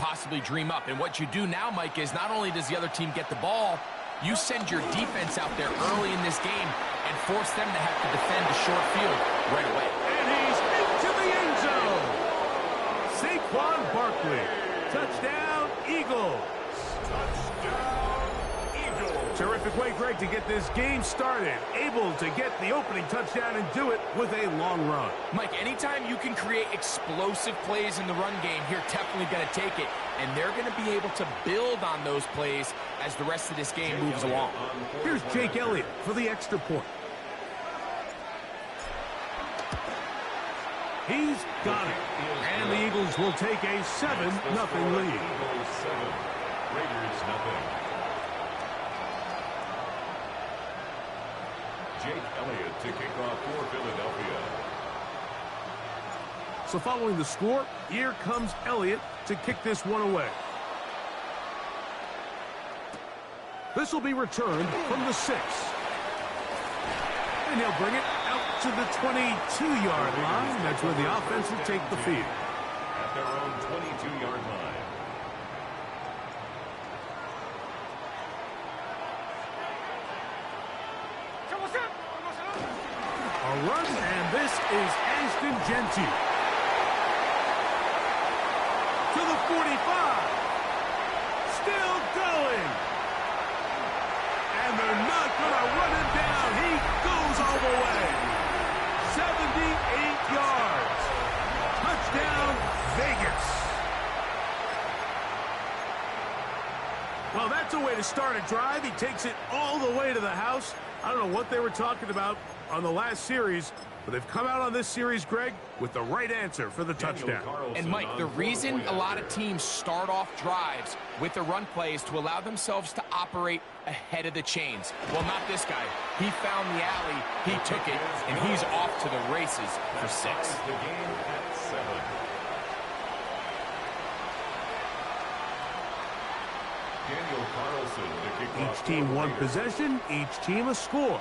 possibly dream up. And what you do now, Mike, is not only does the other team get the ball, you send your defense out there early in this game and force them to have to defend the short field right away. And he's into the end zone. Saquon Barkley. Touchdown, Eagles. Touchdown, Eagles. Terrific way, Greg, to get this game started. Able to get the opening touchdown and do it with a long run. Mike, anytime you can create explosive plays in the run game, you're definitely going to take it. And they're going to be able to build on those plays as the rest of this game moves along. Here's Jake Elliott for the extra point. He's got it. And the Eagles will take a 7-0 lead. Raiders nothing. Jake Elliott to kick off for Philadelphia. So following the score, here comes Elliott to kick this one away. This will be returned from the 6. And he'll bring it out to the 22-yard line. That's where the offense will take the field. At their own 22-yard line. A run, and this is Ashton Genty. To the 45. Still going. And they're not going to run him down. He goes all the way. 78 yards. Touchdown, Vegas. Well, that's a way to start a drive. He takes it all the way to the house. I don't know what they were talking about on the last series, but they've come out on this series, Greg, with the right answer for the touchdown. And, Mike, the reason a lot of teams start off drives with a run play is to allow themselves to operate ahead of the chains. Well, not this guy. He found the alley, he took it, and he's off to the races for 6. The game at 7. Daniel Carlson to kick off. Each team one possession, each team a score.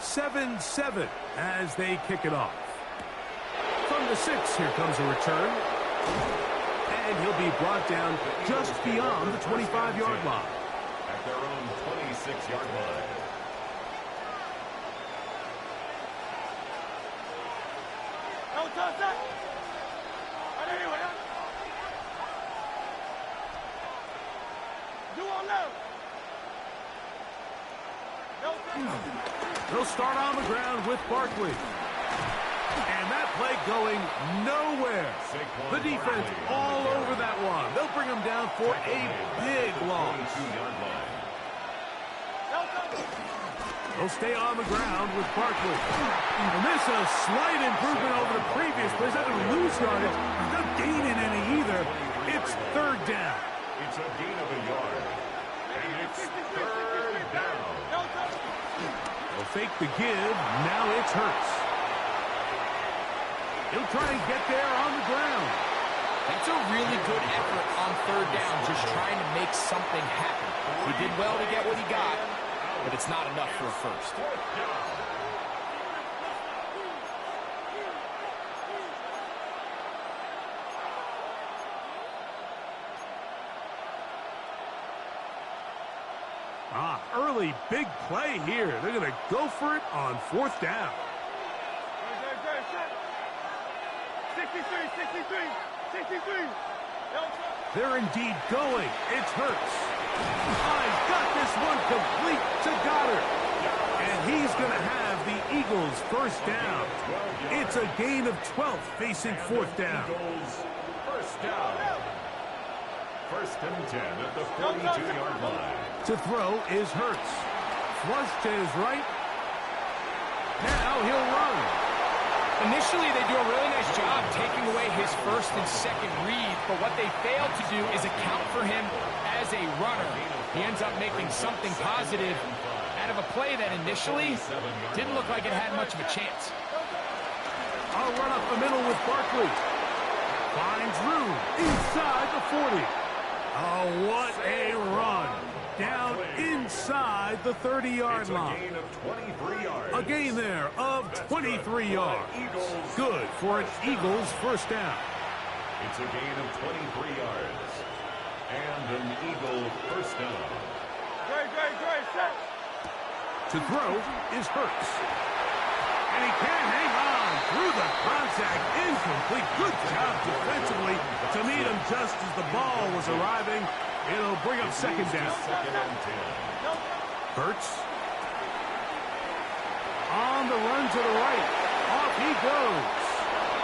7-7 as they kick it off. From the 6, here comes a return. And he'll be brought down just beyond the 25-yard line. At their own 26-yard line. They'll start on the ground with Barkley. And that play going nowhere. The defense all over that one. They'll bring him down for a big loss. They'll stay on the ground with Barkley. And this is a slight improvement over the previous plays. They didn't lose yardage. Not gaining any either. It's 3rd down. It's a gain of a yard. And it's 3rd down. They'll fake the give. Now it's Hurts. He'll try and get there on the ground. That's a really good effort on 3rd down, just trying to make something happen. He did well to get what he got, but it's not enough for a first. Early big play here. They're going to go for it on 4th down. 63. They're indeed going. It's Hurts. He's got this one complete to Goddard. And he's going to have the Eagles 1st down. It's a gain of 12 facing 4th down. First down. 1st and 10 at the 42-yard line. To throw is Hurts. Flush to his right. Now he'll run. Initially, they do a really nice job taking away his 1st and 2nd read, but what they fail to do is account for him as a runner. He ends up making something positive out of a play that initially didn't look like it had much of a chance. I'll run up the middle with Barkley. Finds room inside the 40. Oh, what a run. Down inside the 30-yard line. Gain of 23 yards. A gain there of 23 yards. Good for an Eagles 1st down. It's a gain of 23 yards. Random Eagle first down. To throw is Hurts. And he can't hang on through the contact. Incomplete. Good job defensively to meet him just as the ball was arriving. It'll bring up second down. Second and 10. Hurts. On the run to the right. Off he goes.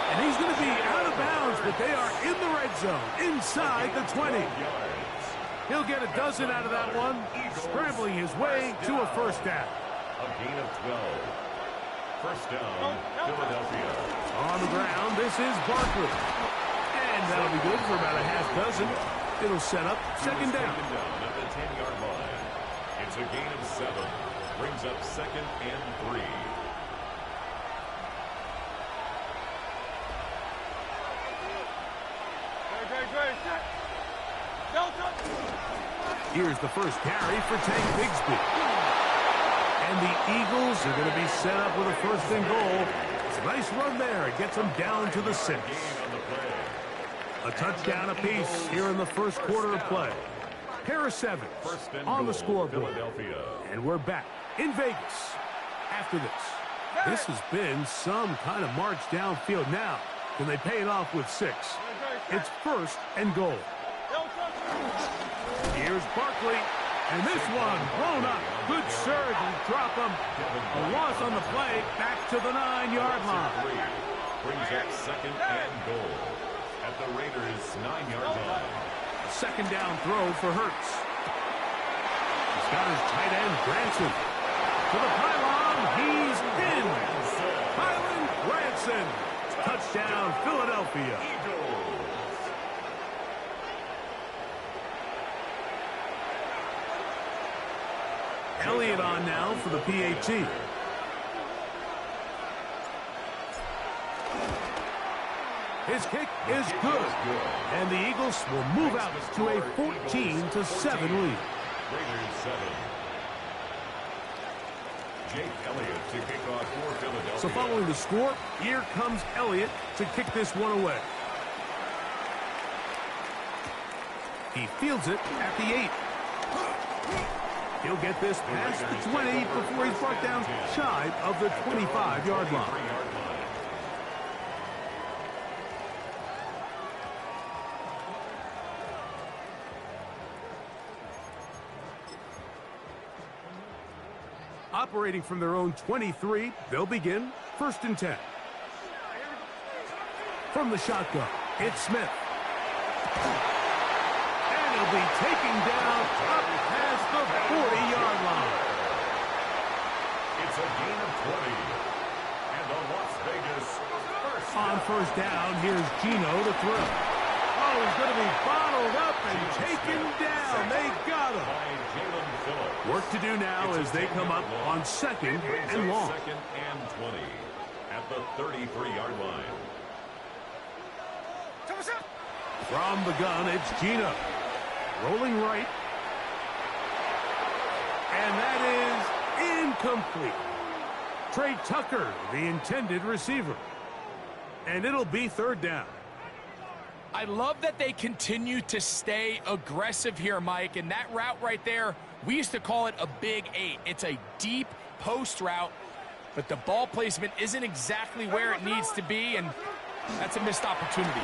And he's going to be out of bounds, but they are in the red zone, inside the 20. He'll get a dozen out of that one, scrambling his way to a first down. A gain of 12. First down, Philadelphia. On the ground, this is Barkley. And that'll be good for about a half dozen. It'll set up second down. Second down at the 10-yard line. It's a gain of 7. Brings up second and 3. Here's the first carry for Tank Bigsby. And the Eagles are going to be set up with a first and goal. It's a nice run there. It gets them down to the 6. A touchdown apiece here in the first quarter of play. Pair of 7 on the scoreboard. And we're back in Vegas after this. This has been some kind of march downfield. Now, can they pay it off with 6? It's first and goal. Here's Barkley, and this one blown up. Good surge and drop him. A loss on the play, back to the 9-yard line. Brings up second and goal at the Raiders' 9-yard line. A second down throw for Hurts. He's got his tight end, Branson. To the pylon, he's in. Kylan Branson. Touchdown, Philadelphia. Elliott on now for the PAT. His kick is good. And the Eagles will move out to a 14-7 lead. Raiders 7. Jake Elliott to kick off for Philadelphia. So following the score, here comes Elliott to kick this one away. He fields it at the 8. He'll get this past the 20 before he's brought down shy of the 25-yard line. Operating from their own 23, they'll begin first and 10. From the shotgun, it's Smith. And he'll be taken down up past the 40-yard line. It's a gain of 20. And the Las Vegas first down. On first down, here's Gino to throw. Oh, he's going to be bottled up and taken down. They got him. Work to do now as they come up on second and long. Second and 20 at the 33-yard line. From the gun, it's Gino. Rolling right. And that is incomplete. Trey Tucker, the intended receiver. And it'll be third down. I love that they continue to stay aggressive here, Mike. And that route right there, we used to call it a big 8. It's a deep post route, but the ball placement isn't exactly where it needs to be, and that's a missed opportunity.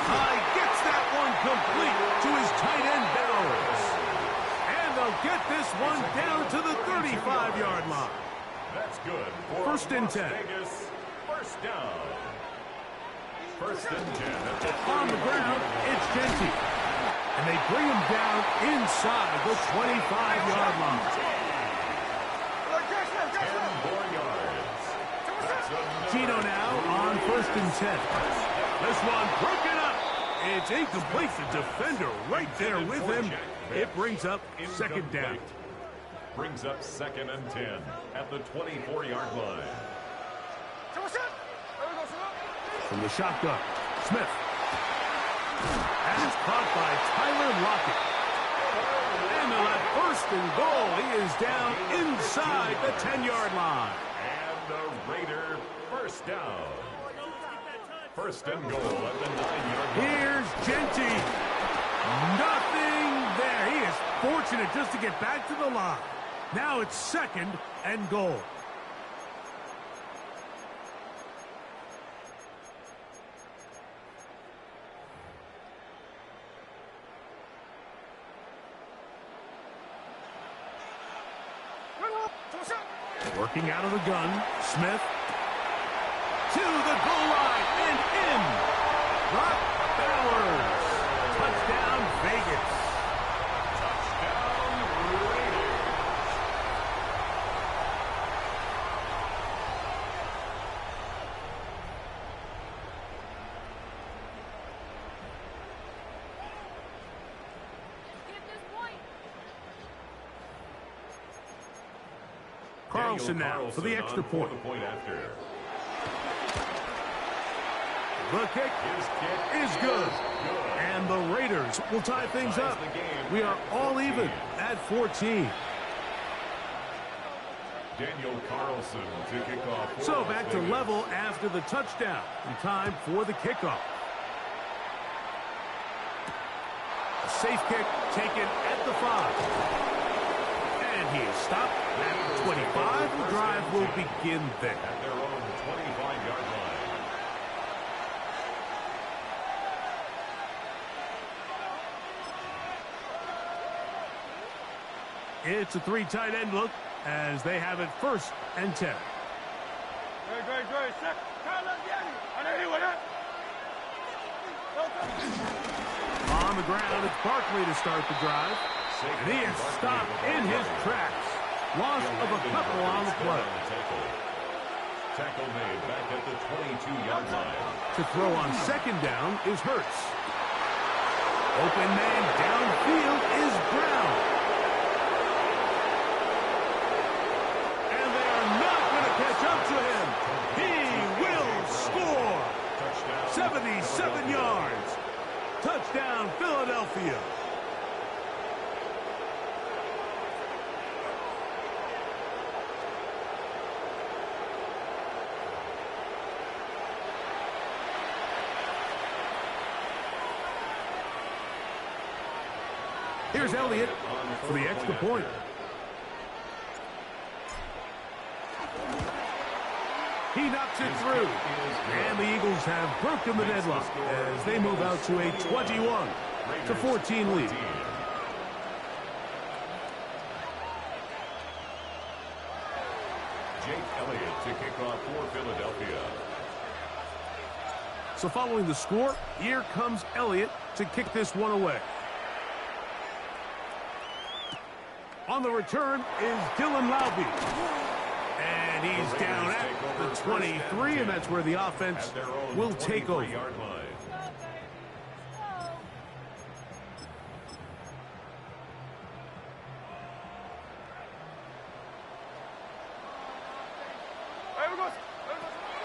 High gets that one complete to his tight end Bowers. And they'll get this one down to the 35-yard line. That's good. For First and 10. Vegas, first down. First and 10. On the ground, it's Genty. And they bring him down inside the 25-yard line. 10 more yards. Gino now on first and 10. This one broken up. It's incomplete. The defender right there with him. It brings up second down. Brings up second and 10 at the 24-yard line. From the shotgun, Smith. And it's caught by Tyler Lockett. And they'll have first and goal. He is down inside the 10-yard line. And the Raider first down. First and goal at the 9-yard line. Here's 20. Nothing there. He is fortunate just to get back to the line. Now it's 2nd and goal. Working out of the gun, Smith to the goal line and in. Brock Bowers. Touchdown, Vegas. Touchdown, Raiders. Carlson now for the extra point. After. The kick is good. And the Raiders will tie things up. We are all even at 14. Daniel Carlson to kick off. So back to level after the touchdown. And time for the kickoff. A safe kick taken at the 5. And he is stopped at the 25. The drive will begin there. At their own 25-yard line. It's a 3 tight end look as they have it 1st and 10. On the ground, it's Barkley to start the drive. And he is stopped in his tracks. Loss of a couple on the play. Tackle made back at the 22-yard line. To throw on 2nd down is Hurts. Open man downfield is Brown. And they are not going to catch up to him. He will score. 77 yards. Touchdown, Philadelphia. Here's Elliott for the extra point. He knocks it through. And the Eagles have broken the deadlock as they move out to a 21-14 lead. Jake Elliott to kick off for Philadelphia. So following the score, here comes Elliott to kick this one away. On the return is Dylan Laube. And he's down at the 23, and that's where the offense will take over.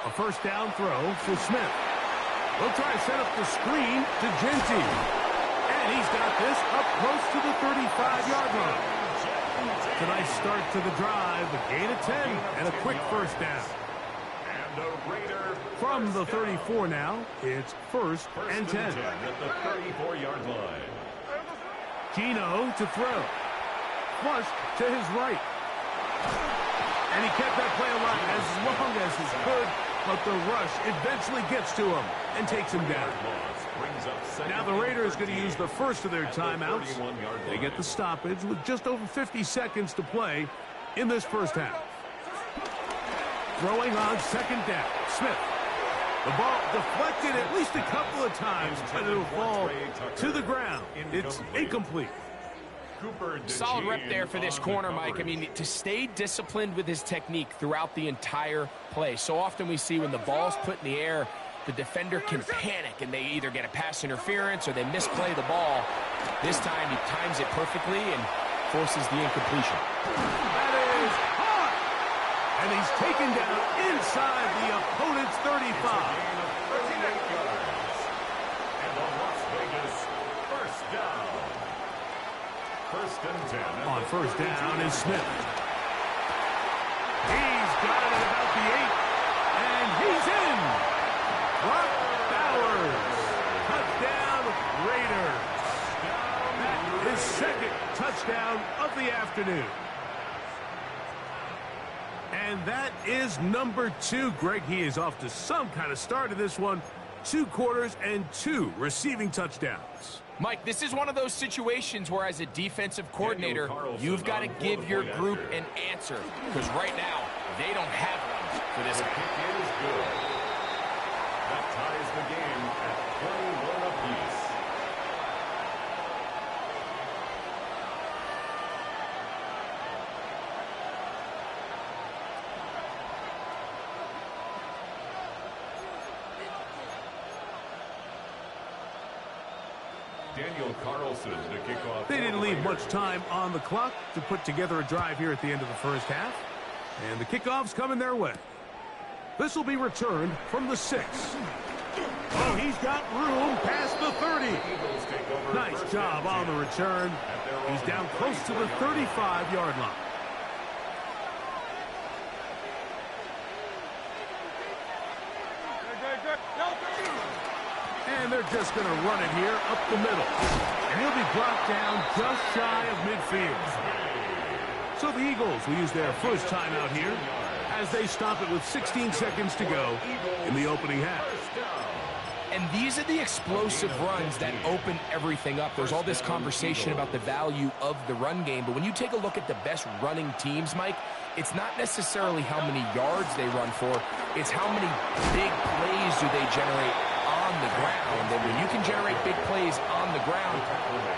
A 1st down throw for Smith. He'll try to set up the screen to Genty. And he's got this up close to the 35-yard line. It's a nice start to the drive, a gain of 10, and a quick 1st down. And the Raider from the 34 now, it's 1st and 10. At the 34-yard line. Gino to throw. Flush to his right. And he kept that play alive as long as he could, but the rush eventually gets to him and takes him down. Now the Raiders going to use the first of their timeouts. They get the stoppage with just over 50 seconds to play in this 1st half. Throwing on 2nd down, Smith. The ball deflected at least a couple of times, but it'll fall to the ground. It's incomplete. Solid rep there for this corner, Mike. I mean, to stay disciplined with his technique throughout the entire play. So often we see when the ball's put in the air, the defender can panic and they either get a pass interference or they misplay the ball. This time he times it perfectly and forces the incompletion. That is hot! And he's taken down inside the opponent's 35. And the Las Vegas 1st down. 1st and 10. On 1st down is Smith. He's got it at about the 8. And he's in! Brock Bowers. Touchdown, Raiders. second touchdown of the afternoon. And that is number 2. Greg, he is off to some kind of start in this one. 2 quarters and 2 receiving touchdowns. Mike, this is one of those situations where as a defensive coordinator, you've got to give your group an answer. Because right now, they don't have one for this. The kick is good. That ties the game at 21 apiece. Daniel Carlson to kick off. They didn't leave much time on the clock to put together a drive here at the end of the first half. And the kickoff's coming their way. This will be returned from the 6. Oh, he's got room past the 30. Nice job on the return. He's down close to the 35-yard line. And they're just going to run it here up the middle. And he'll be brought down just shy of midfield. So the Eagles will use their first timeout here as they stop it with 16 seconds to go in the opening half. And these are the explosive runs that open everything up. There's all this conversation about the value of the run game, but when you take a look at the best running teams, Mike, it's not necessarily how many yards they run for, it's how many big plays do they generate on the ground. And when you can generate big plays on the ground,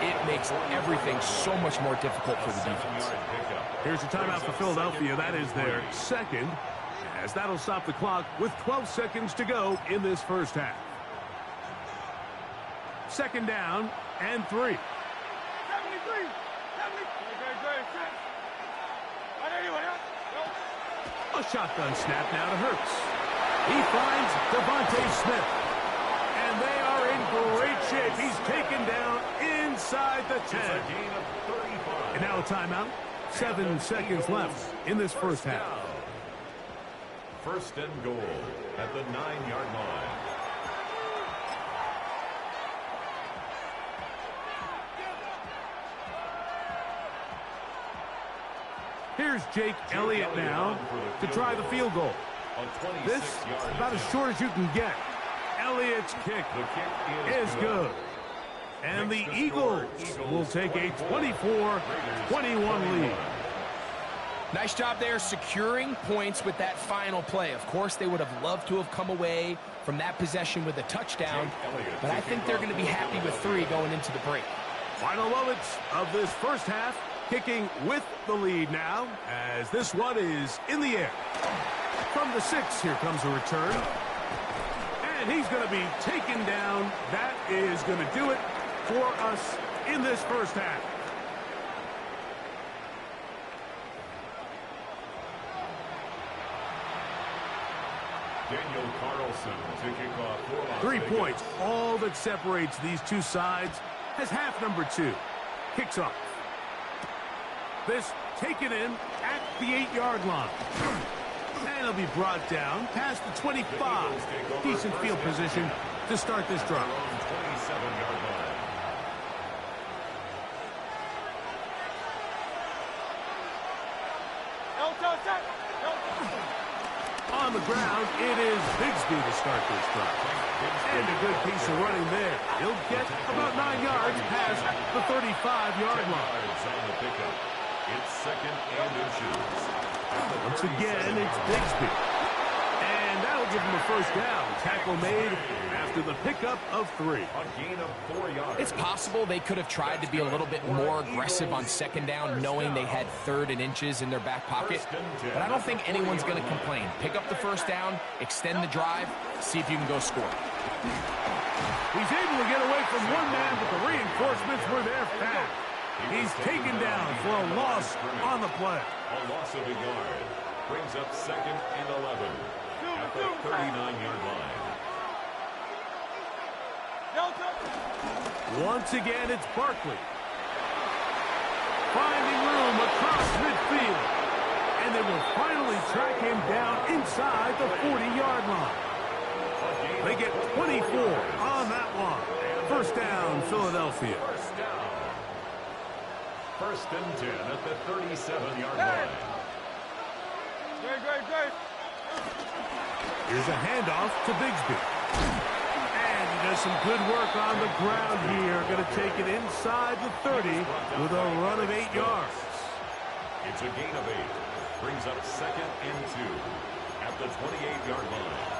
it makes everything so much more difficult for the defense. Here's a timeout for Philadelphia. That is their second, as that'll stop the clock with 12 seconds to go in this first half. Second down and 3. A shotgun snap now to Hurts. He finds Devontae Smith. And they are in great shape. He's taken down inside the 10. And now a timeout. 7 seconds left in this first half. First and goal at the 9-yard line. Here's Jake Elliott now to try the field goal. This about as short as you can get. Elliott's kick is good. And the Eagles will take a 24-21 lead. Nice job there securing points with that final play. Of course, they would have loved to have come away from that possession with a touchdown, but I think they're going to be happy with 3 going into the break. Final moments of this first half, kicking with the lead now, as this one is in the air. From the 6, here comes a return. And he's going to be taken down. That is going to do it for us in this first half. Daniel Carlson to kick off for Las 3 Vegas. points, all that separates these two sides, as half number 2 kicks off. This taken in at the 8-yard line. And it'll be brought down past the 25. Decent field position to start this drive. 27-yard line. On the ground, it is Bigsby to start this drive. And a good piece of running there. He'll get about 9 yards past the 35-yard line. It's second and inches. Once again, it's Bigsby. And that'll give him a first down. Tackle made after the pickup of 3. A gain of 4 yards. It's possible they could have tried to be a little bit more aggressive on second down, knowing they had 3rd and inches in their back pocket. But I don't think anyone's going to complain. Pick up the first down, extend the drive, see if you can go score. He's able to get away from one man, but the reinforcements were there fast. He's taken down for a loss on the play. A loss of a yard. Brings up second and 11 at the 39-yard line. Once again, it's Barkley. Finding room across midfield. And they will finally track him down inside the 40-yard line. They get 24 on that one. First down, Philadelphia. First and 10 at the 37-yard line. Great. Here's a handoff to Bigsby. And he does some good work on the ground here. Going to take it inside the 30 with a run of 8 yards. It's a gain of 8. Brings up second and 2 at the 28-yard line.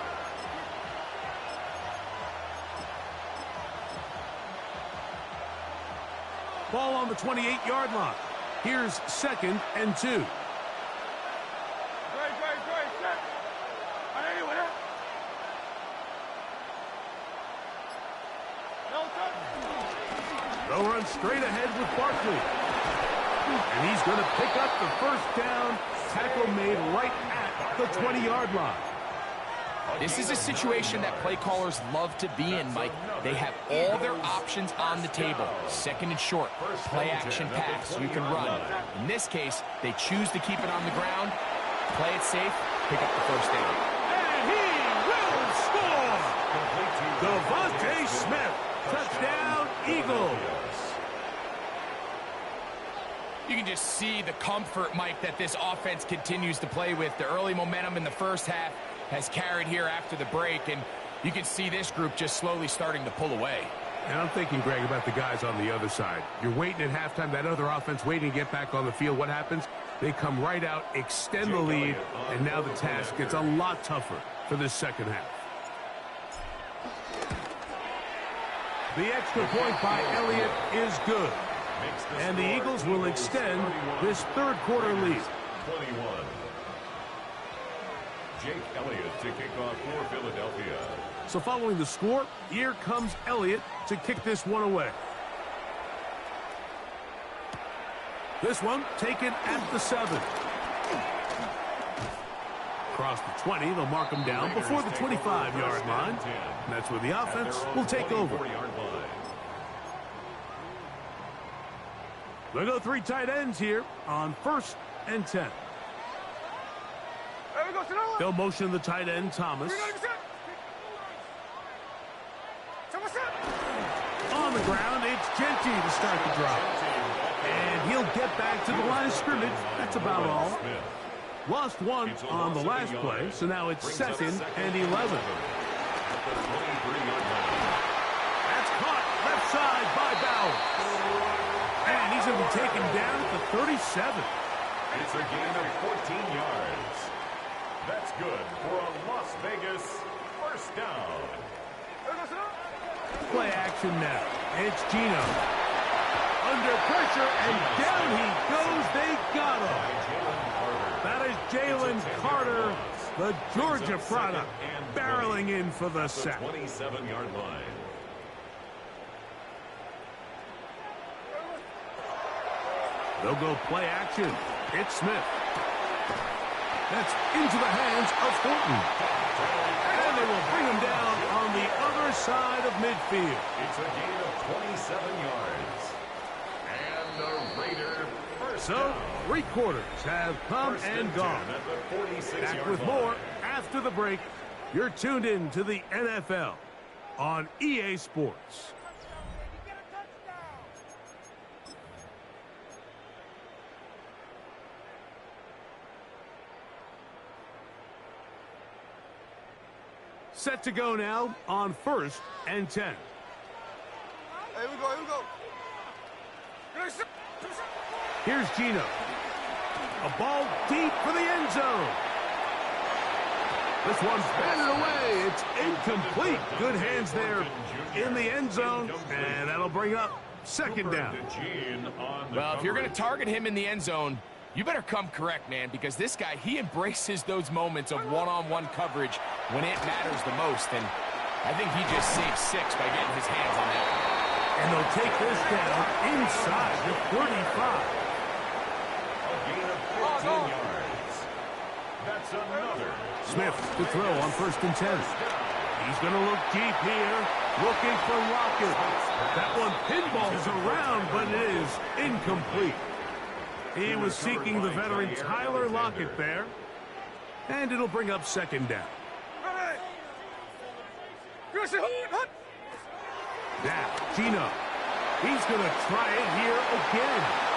Ball on the 28-yard line. Here's second and 2. They'll run straight ahead with Barkley. And he's going to pick up the first down. Tackle made right at the 20-yard line. This is a situation that play callers love to be in, Mike. They have all their options on the table. Second and short, play action pass, you can run. In this case, they choose to keep it on the ground, play it safe, pick up the first down. And he will score! Devontae Smith, touchdown, Eagles. You can just see the comfort, Mike, that this offense continues to play with. The early momentum in the first half has carried here after the break, and you can see this group just slowly starting to pull away. And I'm thinking, Greg, about the guys on the other side. You're waiting at halftime, that other offense waiting to get back on the field. What happens? They come right out, extend the lead, and now the task gets a lot tougher for this second half. The extra point by Elliott is good. And the Eagles will extend this third quarter lead. 21. Jake Elliott to kick off for Philadelphia. So following the score, here comes Elliott to kick this one away. This one taken at the 7. Across the 20, they'll mark him down before the 25-yard line. And that's where the offense will take over. They'll go 3 tight ends here on first and 10. They'll motion the tight end, Thomas. On the ground, it's Genty to start the drive. And he'll get back to the line of scrimmage. That's about all. Lost one on the last play, so now it's second and 11. That's caught left side by Bauer. And he's going to be taken down at the 37. It's a gain of 14 yards. That's good for a Las Vegas first down. Play action now. It's Gino. Under pressure, and down he goes. They got him. That is Jalen Carter, the Georgia product, barreling in for the sack. 27-yard line. They'll go play action. It's Smith. That's into the hands of Thornton. And they will bring him down on the other side of midfield. It's a gain of 27 yards. And the Raider first So, down. 3 quarters have come First and 10 gone. at the 46-yard Back with line. more after the break. You're tuned in to the NFL on EA Sports. Set to go now on first and 10. Here we go. Here's Gino. A ball deep for the end zone. This one's batted away. It's incomplete. Good hands there in the end zone, and that'll bring up second down. Well, if you're going to target him in the end zone, you better come correct, man, because this guy, he embraces those moments of one-on-one coverage when it matters the most, and I think he just saved 6 by getting his hands on that one. And they'll take this down inside the 35. A gain of 14 yards. That's another. Smith to throw on first and 10. He's going to look deep here, looking for Lockett. That one pinballs around, but it is incomplete. He was seeking the veteran Tyler Lockett there. And it'll bring up second down. Now, Gino. He's going to try it here again.